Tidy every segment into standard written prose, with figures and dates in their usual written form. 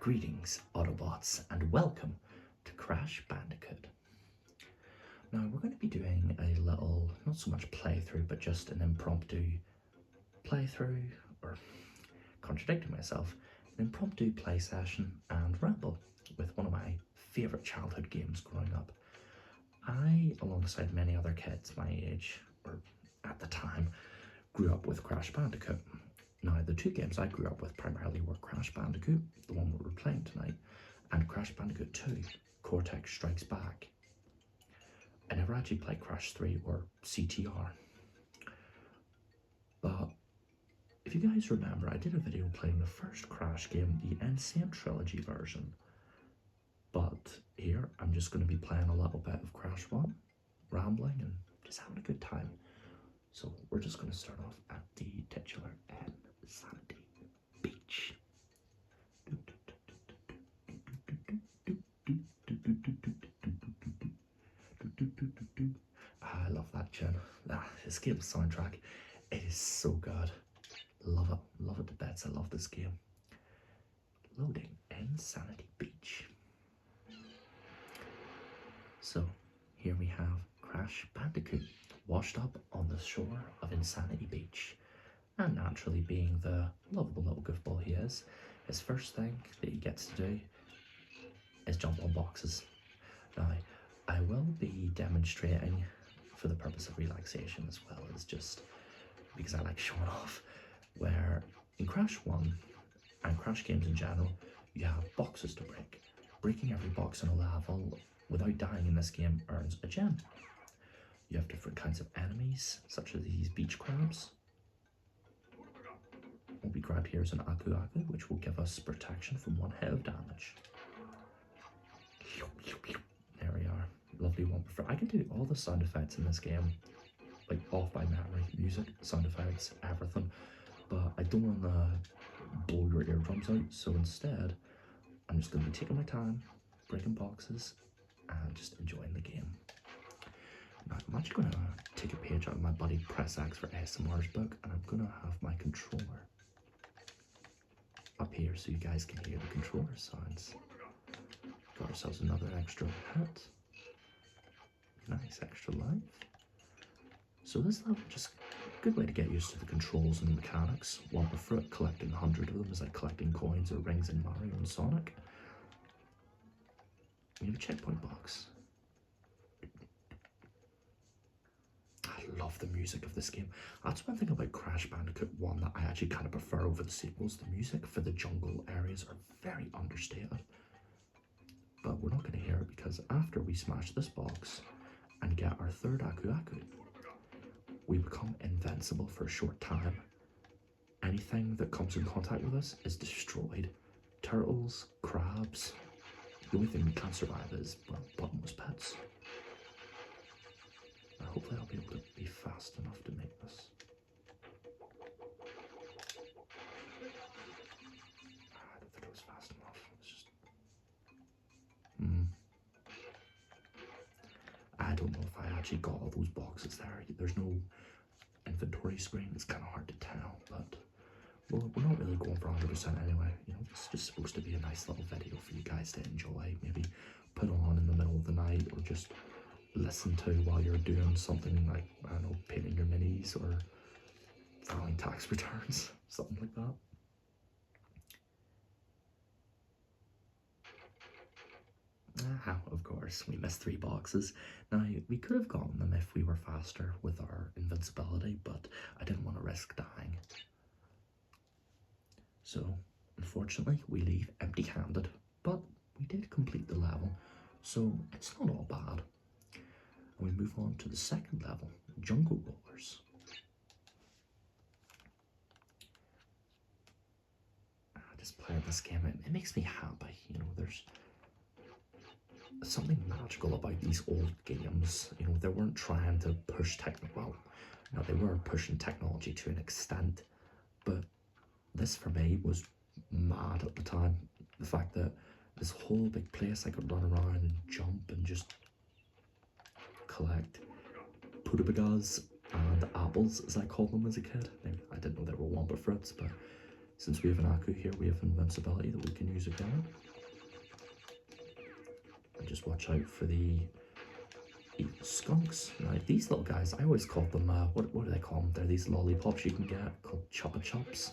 Greetings, Autobots, and welcome to Crash Bandicoot. Now, we're going to be doing a little, not so much playthrough, but just an impromptu playthrough, or contradicting myself, an impromptu play session and Ramble with one of my favourite childhood games growing up. I, alongside many other kids my age, or at the time, grew up with Crash Bandicoot. Now, the two games I grew up with primarily were Crash Bandicoot, the one we're playing tonight, and Crash Bandicoot 2, Cortex Strikes Back. I never actually played Crash 3 or CTR. But if you guys remember, I did a video playing the first Crash game, the Insane Trilogy version. But here, I'm just going to be playing a little bit of Crash 1, rambling and just having a good time. So we're just going to start off at the titular Insanity Beach. I love that tune. This game's soundtrack, it is so good. Love it to bits. I love this game. Loading Insanity Beach. So here we have Crash Bandicoot washed up on the shore of Insanity Beach, and naturally, being the lovable little goofball he is, his first thing that he gets to do is jump on boxes. Now, I will be demonstrating for the purpose of relaxation as well as just because I like showing off, where in Crash 1 and Crash games in general, you have boxes to break. Breaking every box in a level without dying in this game earns a gem. You have different kinds of enemies, such as these beach crabs. What we grab here is an Aku Aku, which will give us protection from 1 hit of damage. There we are. Lovely one. I can do all the sound effects in this game, like off by memory. Music, sound effects, everything. But I don't want to blow your eardrums out, so instead, I'm just going to be taking my time, breaking boxes, and just enjoying the game. Now, I'm actually going to take a page out of my buddy Press X for ASMR's book, and I'm going to have my controller up here so you guys can hear the controller sounds. Got ourselves another extra hit. Nice extra life. So this level just a good way to get used to the controls and the mechanics. Wampa Fruit, collecting 100 of them is like collecting coins or rings in Mario and Sonic. We have a checkpoint box. I love the music of this game. That's one thing about Crash Bandicoot 1 that I actually kind of prefer over the sequels. The music for the jungle areas are very understated. But we're not going to hear it because after we smash this box and get our third Aku Aku, we become invincible for a short time. Anything that comes in contact with us is destroyed. Turtles, crabs. The only thing we can't survive is, well, bottomless pits. Hopefully I'll be able to be fast enough to make this. I don't think it was fast enough. It's just... I don't know if I actually got all those boxes there. There's no inventory screen. It's kind of hard to tell, but we're not really going for 100% anyway. You know, it's just supposed to be a nice little video for you guys to enjoy. Maybe put on in the middle of the night, or just listen to while you're doing something like, I don't know, painting your minis or filing tax returns, something like that. Of course, we missed 3 boxes. Now, we could have gotten them if we were faster with our invincibility, but I didn't want to risk dying. So, unfortunately, we leave empty-handed, but we did complete the level, so it's not all bad. And we move on to the second level, Jungle Rollers. Just playing this game, it makes me happy. You know, there's something magical about these old games. You know, they weren't trying to push well, now they were pushing technology to an extent, but this for me was mad at the time. The fact that this whole big place I could run around and jump and just collect Pudabagas and apples, as I called them as a kid. I didn't know they were Wampa Fruits, but Since we have an Aku here, we have invincibility that we can use again. And just watch out for the evil skunks. Now, these little guys, I always called them, what do they call them? They're these lollipops you can get called Chupa Chups.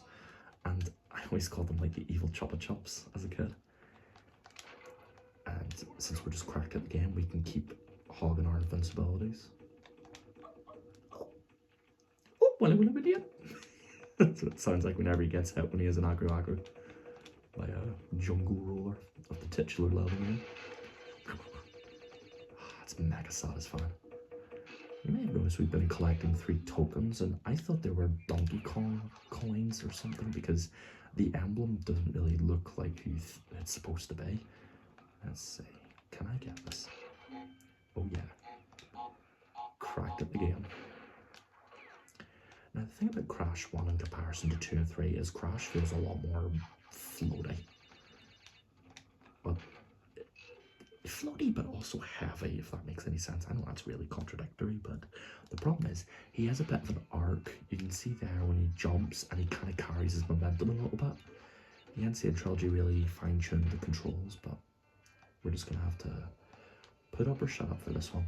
And I always called them like the evil Chupa Chups as a kid. And since we're just cracked at the game, we can keep hogging our invincibilities. Oh, well, I'm an idiot. That's what it sounds like whenever he gets hit when he has an aggro by a jungle roller of the titular level. It's mega satisfying. You may have noticed we've been collecting 3 tokens, and I thought they were Donkey Kong coins or something because the emblem doesn't really look like who it's supposed to be. Let's see. Can I get this? Oh yeah. Cracked at the game. Now the thing about Crash 1 in comparison to 2 and 3 is Crash feels a lot more floaty. But floaty but also heavy, if that makes any sense. I know that's really contradictory, but the problem is he has a bit of an arc. You can see there when he jumps and he kind of carries his momentum a little bit. The NCN trilogy really fine-tuned the controls, but we're just gonna have to put up or shut up for this one.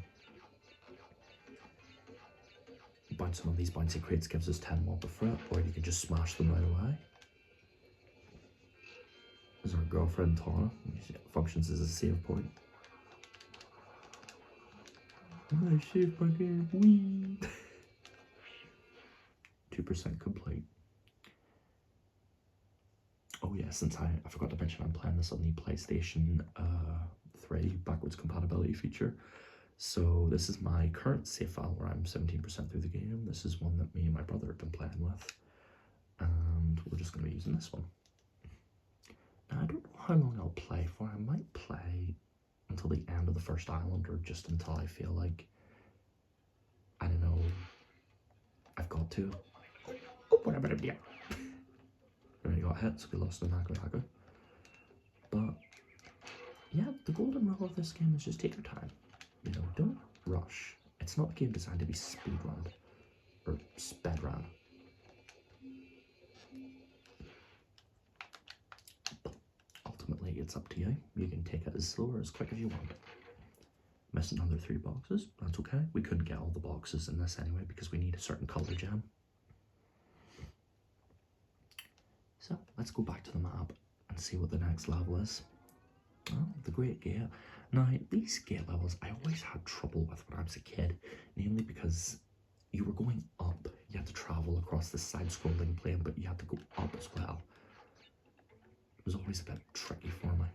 Bouncing on these bouncy crates gives us 10 wobble for it, or you can just smash them right away. This is our girlfriend Tana. Functions as a save point. I saved my game. Whee! 2% complete. Oh yeah, since I forgot to mention I'm playing this on the PlayStation 3 backwards compatibility feature. So this is my current save file where I'm 17% through the game. This is one that me and my brother have been playing with. And we're just going to be using this one. Now I don't know how long I'll play for. I might play until the end of the first island, or just until I feel like, I don't know, I've got to. Oh, whatever, yeah. We got hit, so we lost an Aggro. But yeah, the golden rule of this game is just take your time. You know, don't rush. It's not a game designed to be speedrun or sped run. But ultimately, it's up to you. You can take it as slow or as quick as you want. Missed another 3 boxes. That's okay. We couldn't get all the boxes in this anyway because we need a certain color gem. So let's go back to the map and see what the next level is. Oh, the Great Gate. Now, these gate levels I always had trouble with when I was a kid, namely because you were going up. You had to travel across the side-scrolling plane, but you had to go up as well. It was always a bit tricky for me.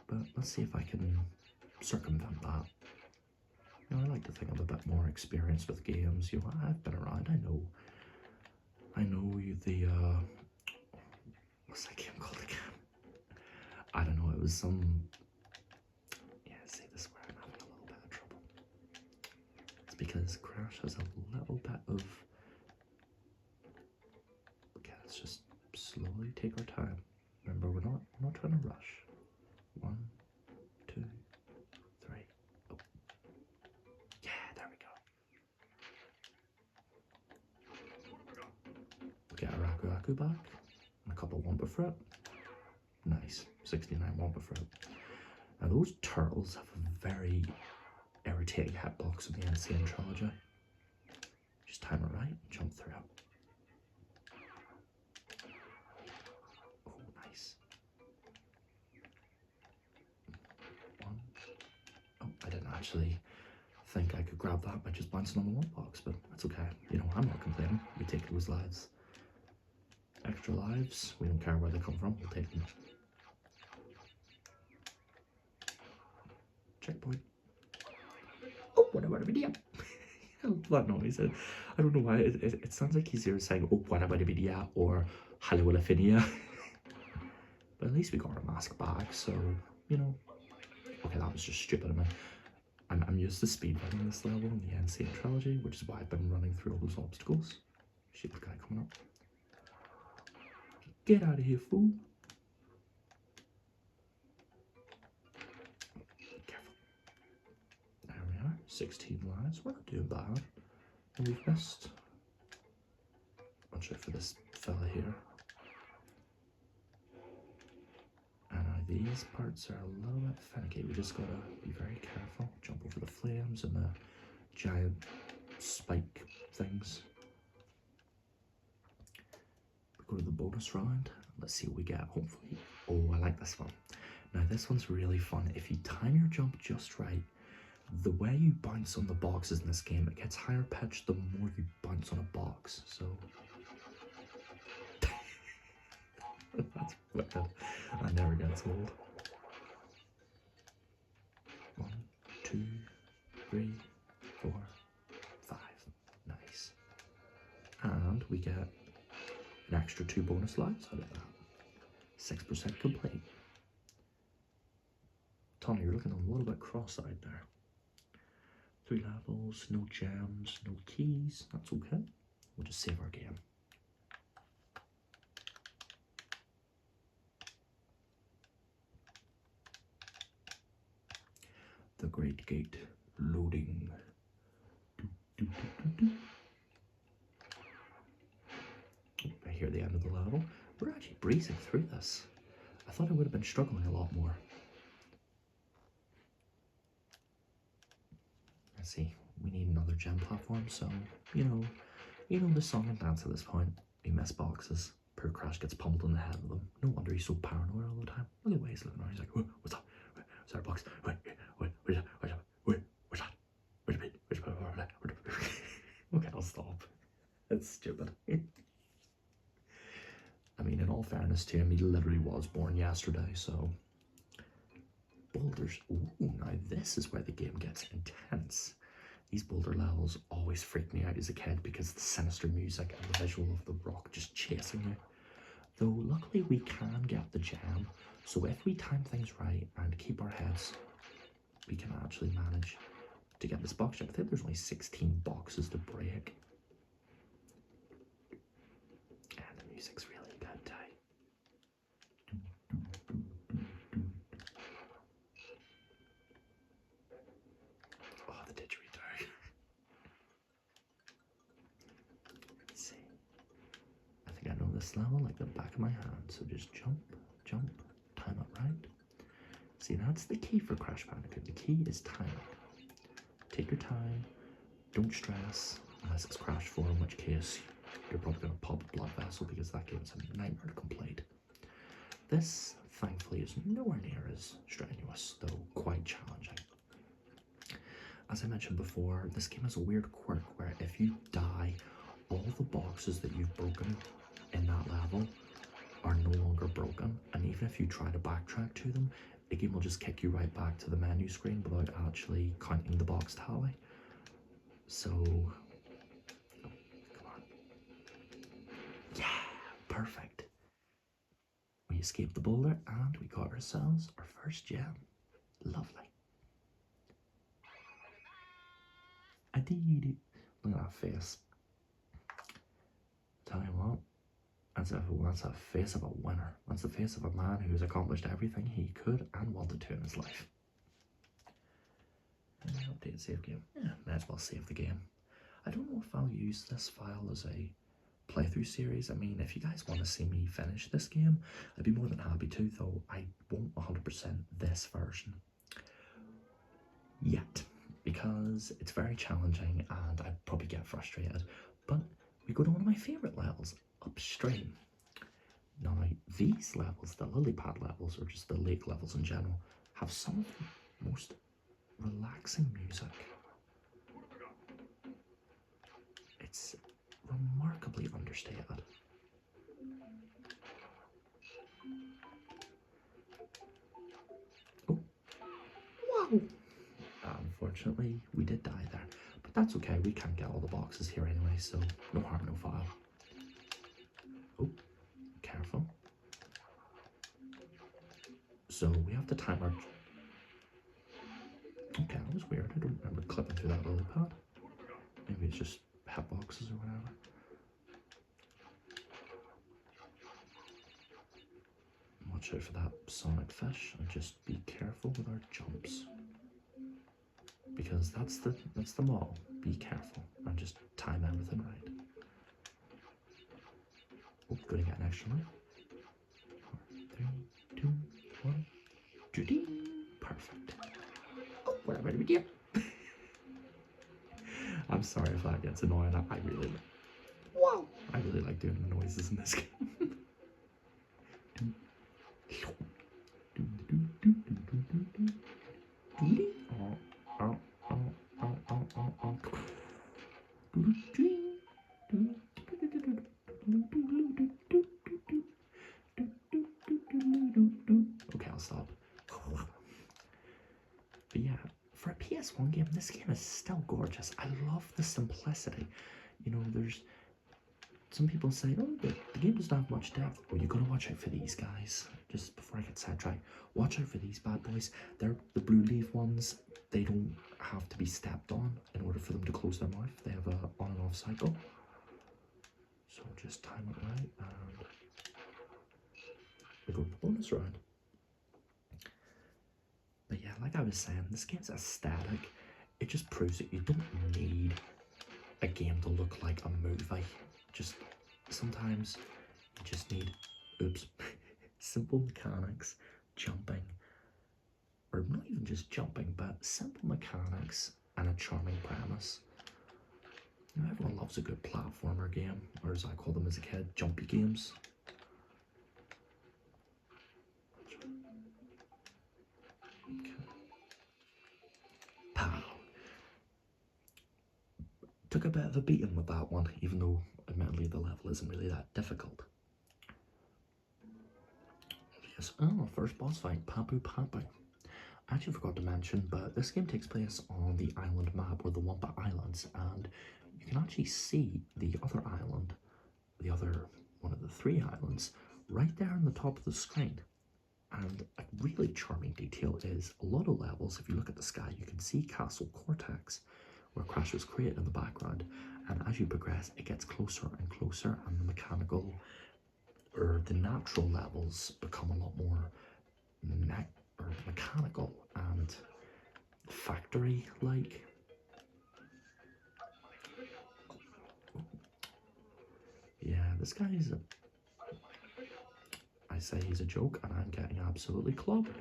But let's see if I can circumvent that. You know, I like to think I'm a bit more experienced with games. You know, I've been around. I know the what's that game called again? I don't know. It was some. Yeah, see, this is where I'm having a little bit of trouble. It's because Crash has a little bit of. Okay, let's just slowly take our time. Remember, we're not trying to rush. 1, 2, 3. Oh. Yeah, there we go. We'll get our Aku back. And a couple of Wumpa Fruit. Nice. 69 Wumpa Fruit. Now those turtles have a very irritating hitbox in the NCN trilogy. Just time it right and jump through it. Oh, nice. 1. Oh, I didn't actually think I could grab that by just bouncing on the one box, but that's okay. You know, I'm not complaining. We take those lives. Extra lives, we don't care where they come from, we'll take them. Checkpoint. Oh, whatever video. I love that noise. I don't know why. It sounds like he's either saying, oh, whatever video, or hello, Lafinia. But at least we got our mask back, so, you know. Okay, that was just stupid of me. I'm used to speedrunning this level in the NCN trilogy, which is why I've been running through all those obstacles. Sheep guy coming up. Get out of here, fool. Careful. There we are. 16 lives. We're not doing bad. And we've missed Watch out for this fella here. And these parts are a little bit finicky. We just gotta be very careful. Jump over the flames and the giant spike things. We go to the bonus round. Let's see what we get, hopefully. Oh, I like this one. Now this one's really fun. If you time your jump just right, the way you bounce on the boxes in this game, it gets higher pitched the more you bounce on a box. So that's wicked. I never gets old. 1, 2, 3, 4, 5. Nice. And we get an extra 2 bonus lives out of that. 6% complete. Tommy, you're looking a little bit cross-eyed there. 3 levels, no gems, no keys. That's okay. We'll just save our game. The Great Gate loading. I hear the end of the level. We're actually breezing through this. I thought I would have been struggling a lot more. Let's see, we need another gem platform, so, you know the song and dance at this point. We miss boxes. Poor Crash gets pummeled in the head with them. No wonder he's so paranoid all the time. Look at the way he's looking around. He's like, what's that? Is there a box? Where's that? Okay, I'll stop. That's stupid. I mean, in all fairness to him, he literally was born yesterday, so... Boulders. Ooh, now this is where the game gets intense. These boulder levels always freaked me out as a kid because of the sinister music and the visual of the rock just chasing you. Though luckily we can get the gem, so if we time things right and keep our heads, we can actually manage to get this box gem. I think there's only 16 boxes to break. And the music's really good too. Oh, the didgeridoo. Let's see. I think I know this level like the back of my hand, so just jump, jump, time it right. See, that's the key for Crash Bandicoot. The key is timing. Take your time, don't stress, unless it's Crash 4, in which case you're probably going to pop a blood vessel because that game's a nightmare to complete. This, thankfully, is nowhere near as strenuous, though quite challenging. As I mentioned before, this game has a weird quirk where if you die, all the boxes that you've broken in that level are no longer broken, and even if you try to backtrack to them, the game will just kick you right back to the menu screen without actually counting the box tally. So, oh, come on. Yeah, perfect. We escaped the boulder and we got ourselves our first gem. Lovely. I did it. Look at that face. Tell you what, that's a face of a winner. That's the face of a man who's accomplished everything he could and wanted to in his life. Update save game. Yeah, may as well save the game. I don't know if I'll use this file as a playthrough series. I mean, if you guys want to see me finish this game, I'd be more than happy to, though I won't 100% this version yet, because it's very challenging and I'd probably get frustrated. But we go to one of my favourite levels, Upstream. Now, these levels, the lily pad levels, or just the lake levels in general, have some of the most relaxing music. It's remarkably understated. Oh, wow! Unfortunately, we did die there, but that's okay. We can't get all the boxes here anyway, so no harm, no foul. Oh, careful. So we have to time our... Okay, that was weird. I don't remember clipping through that lily pad. Maybe it's just pet boxes or whatever. Watch out for that sonic fish and just be careful with our jumps. Because that's the motto. Be careful and just time everything right. Oh, gonna get an extra life. 4, 3, 2, 1. Judy. Perfect. Oh, whatever we do. I'm sorry if that gets annoying. I really like doing the noises in this game. Okay, I'll stop. But yeah, for a PS1 game, this game is still gorgeous. I love the simplicity. You know, there's some people say, oh, the game doesn't have much depth. Well, you gotta watch out for these guys. Just before I get sidetracked, watch out for these bad boys. They're the blue leaf ones. They don't have to be stepped on in order for them to close their mouth. They have a on and off cycle. So just time it right and we go to the bonus round. But yeah, like I was saying, this game's aesthetic. It just proves that you don't need a game to look like a movie. Just sometimes you just need, oops, simple mechanics, jumping, or not even just jumping, but simple mechanics and a charming premise. You know, everyone loves a good platformer game, or as I call them as a kid, jumpy games. Okay. Pow. Took a bit of a beating with that one, even though admittedly the level isn't really that difficult. Yes, oh, first boss fight, Papu Papu. I actually forgot to mention, but this game takes place on the island map, or the Wumpa Islands, and you can actually see the other island, the other one of the 3 islands, right there on the top of the screen. And a really charming detail is a lot of levels, if you look at the sky, you can see Castle Cortex, where Crash was created in the background, and as you progress, it gets closer and closer, and the mechanical, or the natural levels become a lot more mechanical and factory-like. Yeah, this guy is I say he's a joke, and I'm getting absolutely clobbered.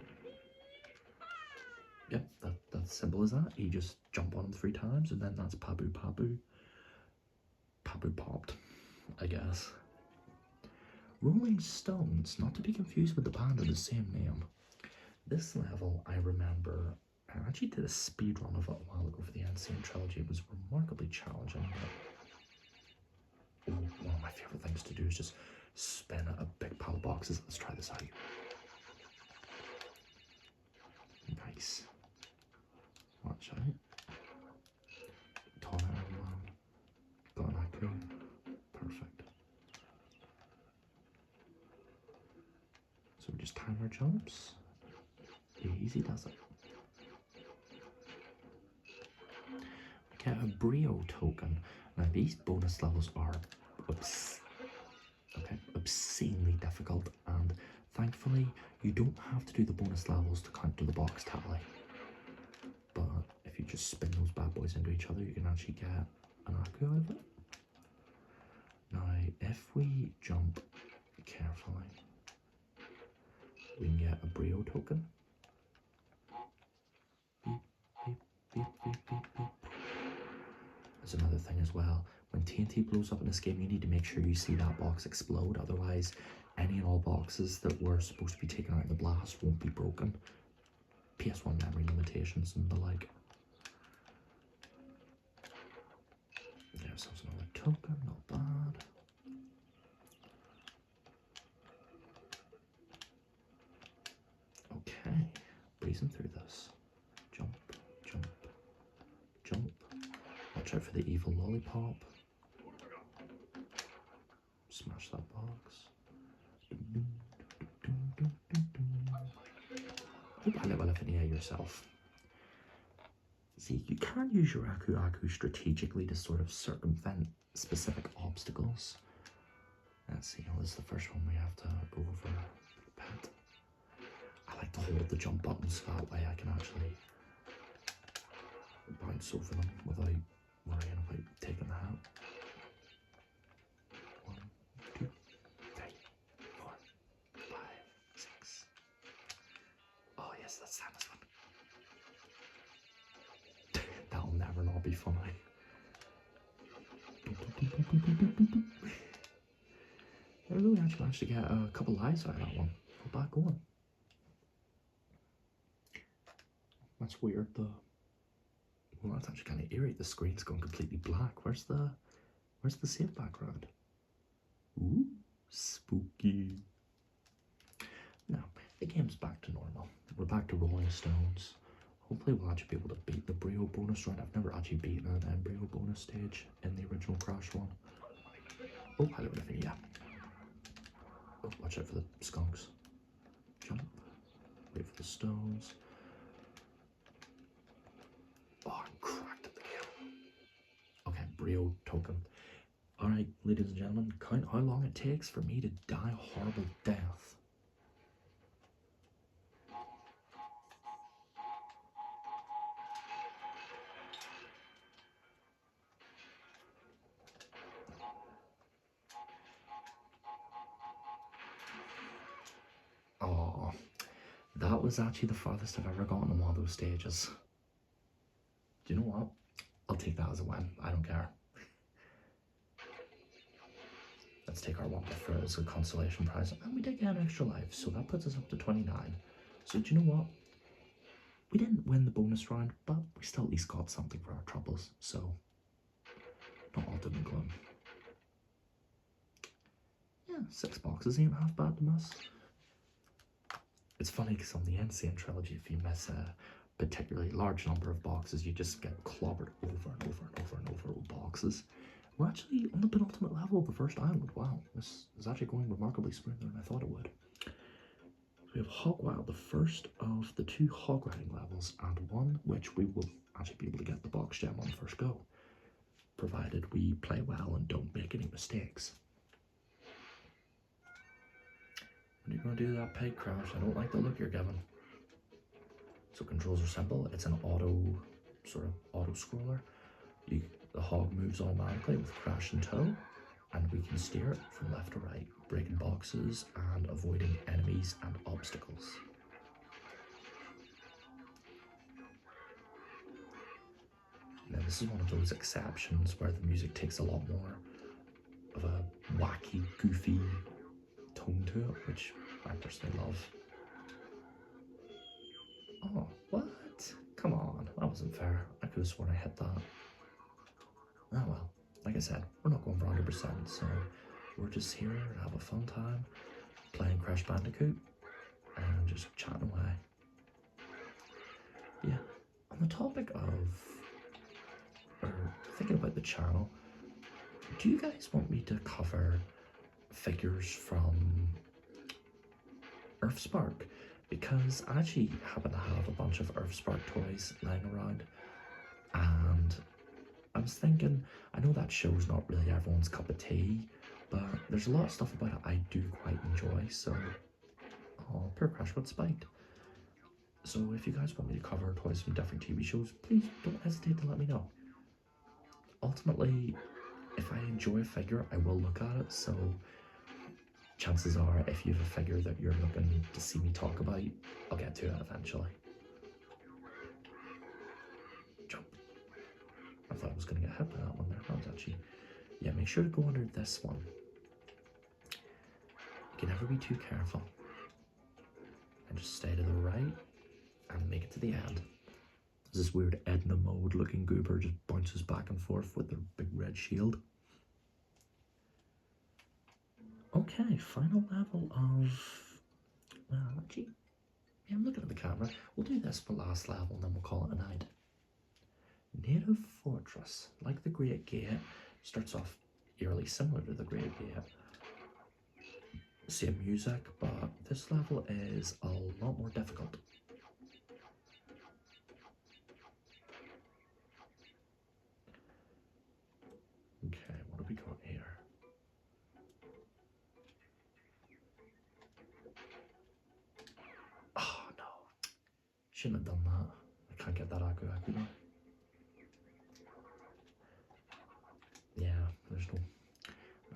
Yep, that's simple as that. You just jump on him 3 times, and then that's Papu Papu. Papu popped, I guess. Rolling Stones, not to be confused with the band of the same name. This level, I remember, I actually did a speed run of it a while ago for the Ancient Trilogy. It was remarkably challenging, but one of my favourite things to do is just spin a big pile of boxes. Let's try this out. Nice. Watch out. Tornado Man. Got that cool. Perfect. So we just time our jumps. Easy does it. We get a Brio token. Now these bonus levels are obscenely difficult, and thankfully you don't have to do the bonus levels to count to the box tally. But if you just spin those bad boys into each other, you can actually get an Aku out of it. Now, if we jump carefully, we can get a Brio token. Beep, beep, beep, beep, beep, beep. There's another thing as well. When TNT blows up in this game, you need to make sure you see that box explode. Otherwise, any and all boxes that were supposed to be taken out in the blast won't be broken. PS1 memory limitations and the like. There's another token, not bad. Okay, breezing through this. Jump, jump, jump. Watch out for the evil lollipop. Smash that box. Hope I let elephant ear yourself. See, you can use your Aku strategically to sort of circumvent specific obstacles. Let's see, this is the first one we have to go over. Pet. I like to hold the jump button so that way I can actually bounce over them without worrying about taking the hat. 1, 2, not be funny. I really actually managed to get a couple lives out of that one. Go back on. That's weird. Well, that's actually kind of eerie. The screen's gone completely black. Where's the save background? Ooh, spooky. Now, the game's back to normal. We're back to Rolling Stones. Hopefully we'll actually be able to beat the Brio bonus round. I've never actually beaten an Embryo bonus stage in the original Crash one. Oh, hello, everything, yeah. Oh, watch out for the skunks. Jump. Wait for the stones. Oh, I'm cracked at the game. Okay, Brio token. Alright, ladies and gentlemen, count how long it takes for me to die a horrible death. Oh, that was actually the farthest I've ever gotten on one of those stages. Do you know what? I'll take that as a win. I don't care. Let's take our one for as a consolation prize. And we did get an extra life, so that puts us up to 29. So do you know what? We didn't win the bonus round, but we still at least got something for our troubles. So, not all doom and gloom. Yeah, 6 boxes ain't half bad to miss. It's funny because on the Insane trilogy, if you miss a particularly large number of boxes, you just get clobbered over and over and over and over with boxes. We're actually on the penultimate level of the first island. Wow, this is actually going remarkably smoother than I thought it would. So we have Hogwild, the first of the 2 hog riding levels, and one which we will actually be able to get the box gem on the first go, provided we play well and don't make any mistakes. When are you going to do that peg crash? I don't like the look you're giving. So controls are simple. It's an sort of auto scroller. The hog moves automatically with crash and tow, and we can steer it from left to right, breaking boxes and avoiding enemies and obstacles. Now this is one of those exceptions where the music takes a lot more of a wacky, goofy tone to it, which I personally love. Oh, what? Come on, that wasn't fair. I could have sworn I hit that. Oh well, like I said, we're not going for 100%, so we're just here to have a fun time playing Crash Bandicoot and just chatting away. Yeah, on the topic of, or thinking about the channel, do you guys want me to cover figures from Earthspark? Because I actually happen to have a bunch of Earthspark toys lying around, and I was thinking, I know that show's not really everyone's cup of tea, but there's a lot of stuff about it I do quite enjoy, so... Oh, poor Crash got spiked. So if you guys want me to cover toys from different TV shows, please don't hesitate to let me know. Ultimately, if I enjoy a figure, I will look at it, so chances are if you have a figure that you're looking to see me talk about, I'll get to it eventually. Jump. I thought I was going to get hit by that one there. That was actually... Yeah, make sure to go under this one. You can never be too careful. And just stay to the right and make it to the end. There's this weird Edna mode looking goober just bounces back and forth with their big red shield. Okay, final level of... Well, actually, yeah, I'm looking at the camera. We'll do this for last level and then we'll call it a night. Native Fortress, like the Great Gate, starts off eerily similar to the Great Gate. Same music, but this level is a lot more difficult. Okay, what have we got here? Oh no, shouldn't have done that. I can't get that Aku now. Yeah, there's no...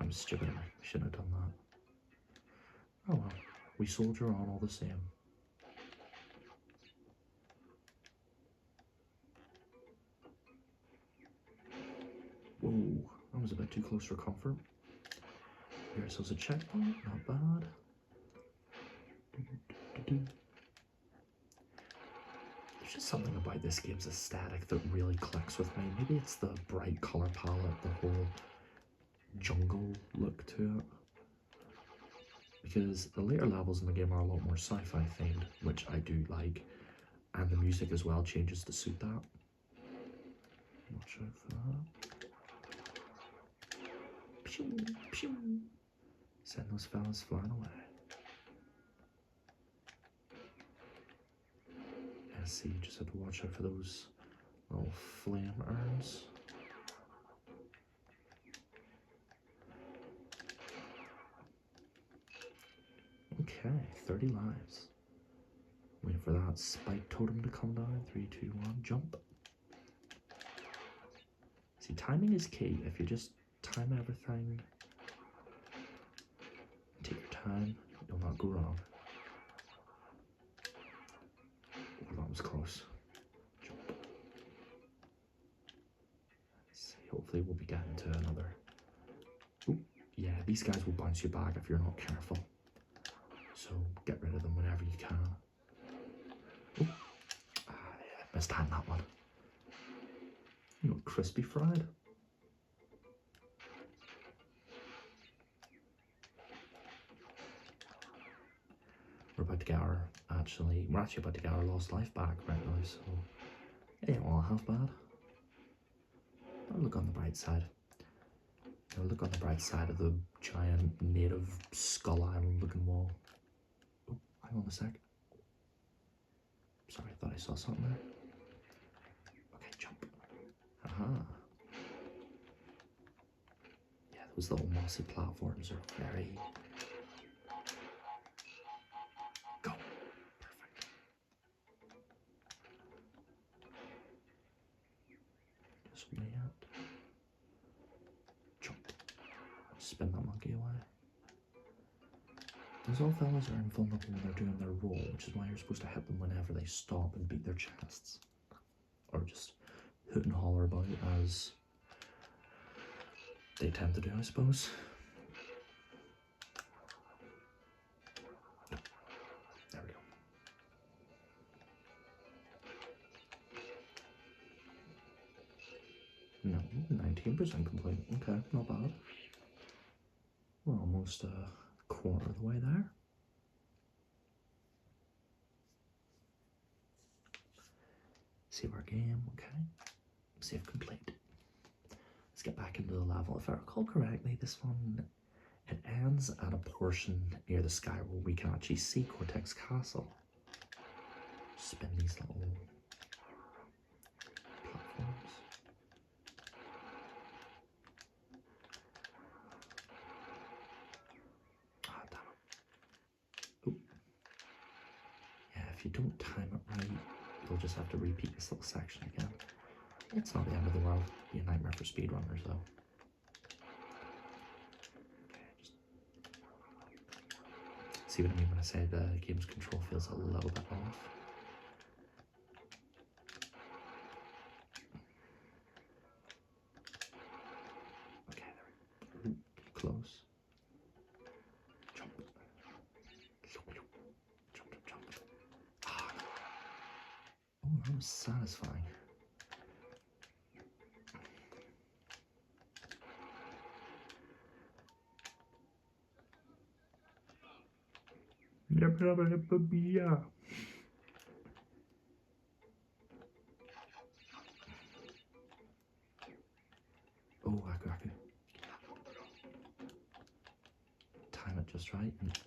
I'm stupid, I shouldn't have done that. Oh well, we soldier on all the same. Whoa, that was a bit too close for comfort. Give ourselves a checkpoint, not bad. There's just something about this game's aesthetic that really clicks with me. Maybe it's the bright colour palette, the whole jungle look to it. Because the later levels in the game are a lot more sci-fi themed, which I do like. And the music as well changes to suit that. Watch out for that. Pew, pew. Send those fellas flying away. Yeah, see, you just have to watch out for those little flame urns. Okay, 30 lives. Wait for that spike totem to come down. 3, 2, 1, jump. See, timing is key. If you just time everything, take your time, you'll not go wrong. Oh, that was close. Jump. Let's see, hopefully we'll be getting to another. Ooh, yeah, these guys will bounce you back if you're not careful. So get rid of them whenever you can. Ooh. Yeah, missed hand that one. You know, crispy fried. We're about to get our, we're actually about to get our lost life back right now, so it ain't all half bad. I'll look on the bright side. I'll look on the bright side of the giant native skull island looking wall. Oh, hang on a sec. Sorry, I thought I saw something there. Okay, jump. Aha. Yeah, those little mossy platforms are very... Go. Perfect. Just wait. Jump. Spin that monkey away. Those old fellas are invulnerable when they're doing their roll, which is why you're supposed to hit them whenever they stop and beat their chests. Or just hoot and holler about as they tend to do, I suppose. There we go. No, 19% complete. Okay, not bad. We're almost a quarter of the way there. Save our game, okay. Save complete. Let's get back into the level. If I recall correctly, this one, it ends at a portion near the sky where we can actually see Cortex Castle. Spin these little platforms. Ah, damn it. Oop. Yeah, if you don't time it right, you'll just have to repeat this little section again. It's not the end of the world. It'll be a nightmare for speedrunners, though. See what I mean when I say the game's control feels a little bit off. Okay, there we go. Close. Jump. Jump, jump, jump. Ah. Oh, that was satisfying. Yeah. Oh, I could time it just right. And,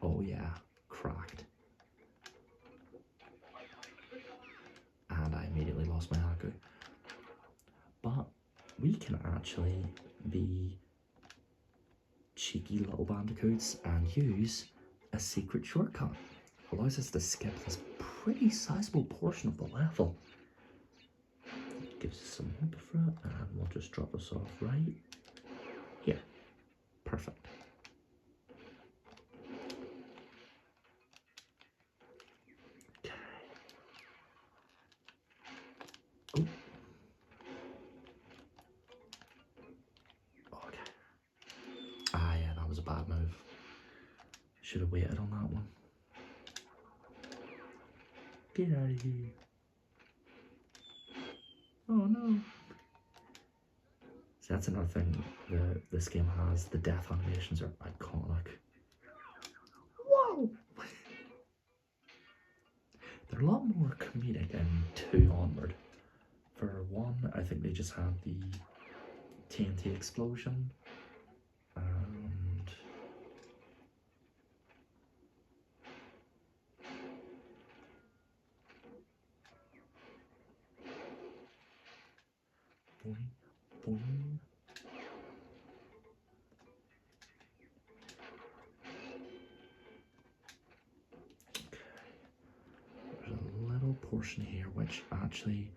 oh yeah, cracked. And I immediately lost my Haku. But we can actually be cheeky little bandicoots and use a secret shortcut. Allows us to skip this pretty sizable portion of the level. Gives us some wood for it, and we'll just drop this off right here. Perfect. Okay. Oh. Should have waited on that one. Get out of here. Oh no. See, that's another thing this game has. The death animations are iconic. Whoa! They're a lot more comedic in 2 onward. For 1, I think they just had the TNT explosion. And boing, boing. There's a little portion here which actually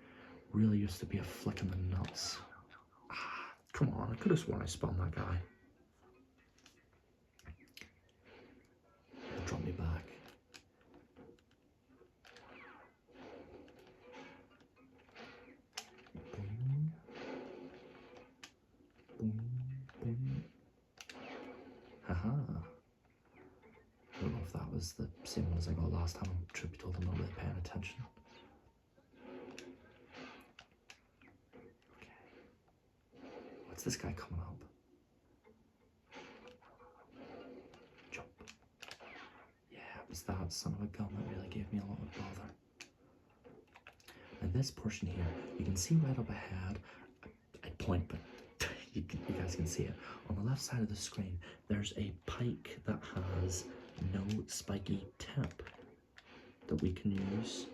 really used to be a flick in the nuts. Ah, come on, I could have sworn I spun that guy. It'll drop me back. Boing. Boing, boing. Haha. I don't know if that was the same one as I got last time. Truth be told, I'm not really paying attention. Okay. What's this guy coming up? Jump. Yeah, it was that son of a gun that really gave me a lot of bother. Now this portion here, you can see right up ahead. I'd point, but you guys can see it. On the left side of the screen, there's a pike that has no spiky tip that we can use.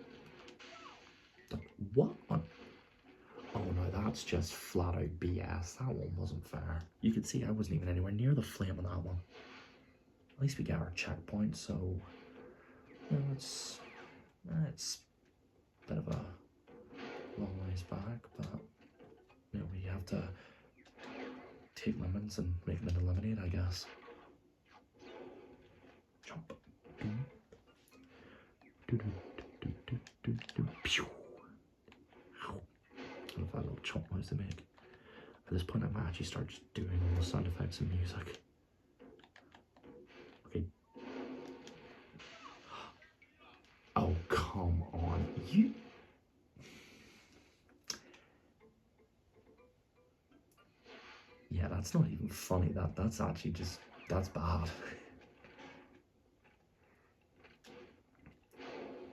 What? Oh no, that's just flat out BS. That one wasn't fair. You can see I wasn't even anywhere near the flame on that one. At least we got our checkpoint, so you know, it's a bit of a long ways back, but you know, we have to take lemons and make them into lemonade, I guess. Jump. Pew. I love that little chomp noise they make. At this point, I might actually start just doing all the sound effects and music. Okay. Oh, come on. You. Yeah, that's not even funny. That's actually just, that's bad.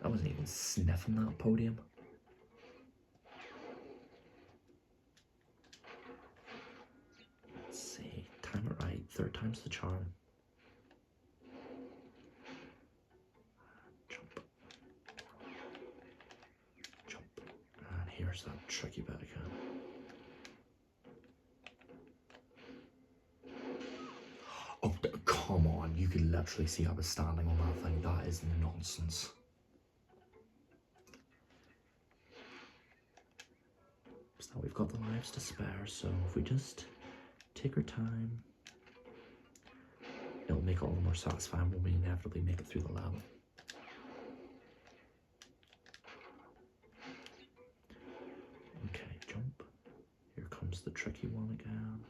I wasn't even sniffing that podium. Let's see, time it right, 3rd time's the charm. Jump. Jump. And here's that tricky bit again. Oh, come on, you could literally see I was standing on that thing. That is nonsense. So now we've got the lives to spare, so if we just take our time, it'll make it all the more satisfying when we inevitably make it through the level. Okay, jump. Here comes the tricky one again.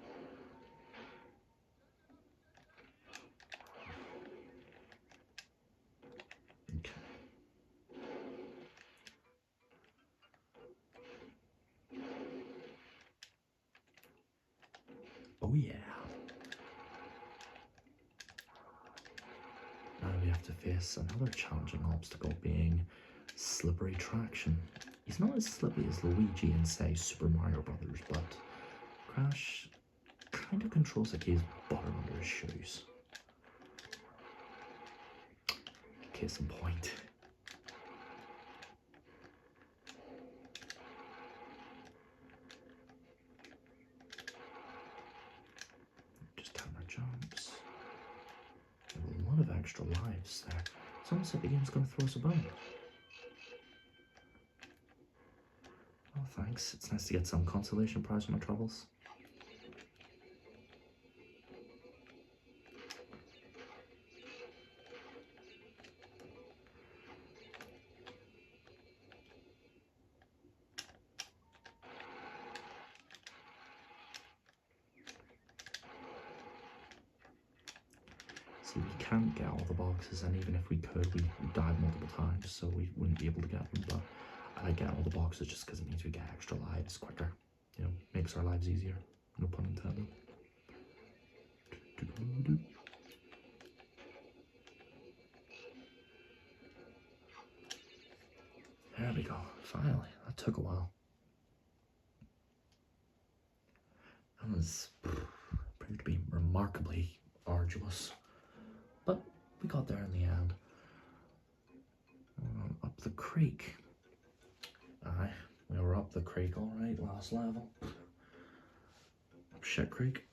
Oh yeah. Now we have to face another challenging obstacle, being slippery traction. He's not as slippy as Luigi in, say, Super Mario Brothers, but Crash kind of controls like he's butter under his shoes. Case in point. Just time our jumps. A lot of extra lives there. It's almost like the game's going to throw us a bone. Oh, thanks. It's nice to get some consolation prize for my troubles. See, we can't get all the boxes, and even if we could, we died multiple times, so we wouldn't be able to get them. But I like getting all the boxes just because it means we get extra lives quicker. You know, makes our lives easier. No pun intended. There we go. Finally, that took a while. That was proved to be remarkably arduous, but we got there in the end. Up the creek. Aye, we were up the creek all right last level. Shit creek.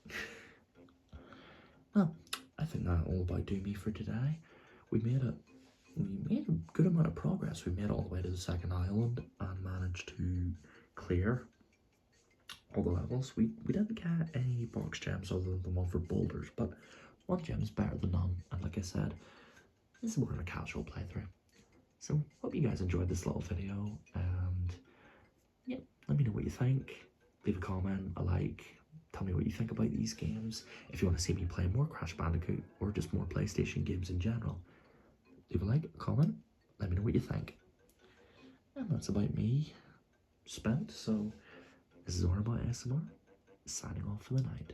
Well, I think that'll about do me for today. We made a good amount of progress. We made it all the way to the second island and managed to clear all the levels. We didn't get any box gems other than the one for boulders, but one gem is better than none. And like I said, this is more of a casual playthrough. So hope you guys enjoyed this little video, and yeah, let me know what you think. Leave a comment, a like, tell me what you think about these games. If you want to see me play more Crash Bandicoot or just more PlayStation games in general, leave a like, a comment, let me know what you think. And that's about me spent, so this is Ornament ASMR, signing off for the night.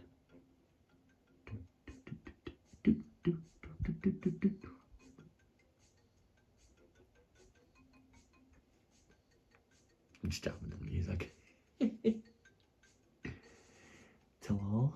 I'm just jamming to the music. Till all.